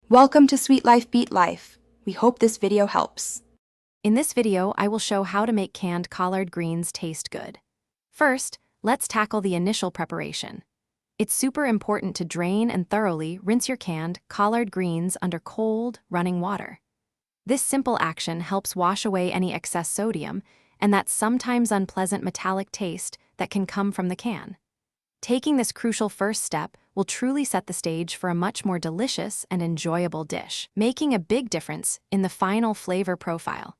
Welcome to Sweet Life Beat Life. We hope this video helps. In this video, I will show how to make canned collard greens taste good. First, let's tackle the initial preparation. It's super important to drain and thoroughly rinse your canned collard greens under cold, running water. This simple action helps wash away any excess sodium and that sometimes unpleasant metallic taste that can come from the can. Taking this crucial first step will truly set the stage for a much more delicious and enjoyable dish, making a big difference in the final flavor profile.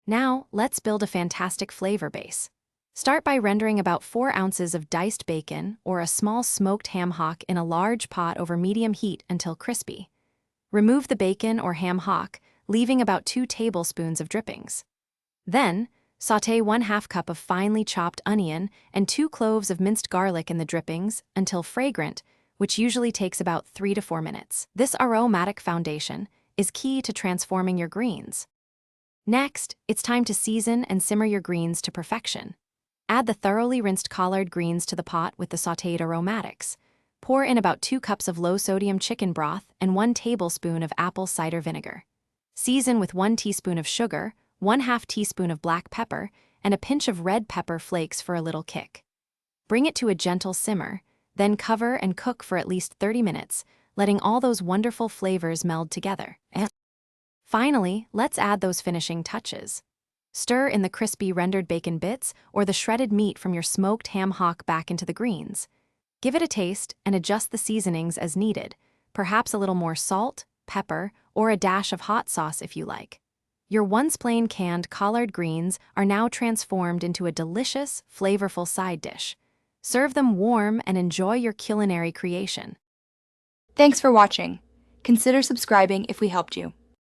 Now, let's build a fantastic flavor base. Start by rendering about 4 ounces of diced bacon or a small smoked ham hock in a large pot over medium heat until crispy. Remove the bacon or ham hock, leaving about 2 tablespoons of drippings. Then, sauté 1/2 cup of finely chopped onion and 2 cloves of minced garlic in the drippings until fragrant, which usually takes about 3 to 4 minutes. This aromatic foundation is key to transforming your greens. Next, it's time to season and simmer your greens to perfection. Add the thoroughly rinsed collard greens to the pot with the sautéed aromatics. Pour in about 2 cups of low-sodium chicken broth and 1 tablespoon of apple cider vinegar. Season with 1 teaspoon of sugar, 1/2 teaspoon of black pepper, and a pinch of red pepper flakes for a little kick. Bring it to a gentle simmer, then cover and cook for at least 30 minutes, letting all those wonderful flavors meld together. Finally, let's add those finishing touches. Stir in the crispy rendered bacon bits or the shredded meat from your smoked ham hock back into the greens. Give it a taste and adjust the seasonings as needed, perhaps a little more salt, pepper, or a dash of hot sauce if you like. Your once plain canned collard greens are now transformed into a delicious, flavorful side dish. Serve them warm and enjoy your culinary creation. Thanks for watching. Consider subscribing if we helped you.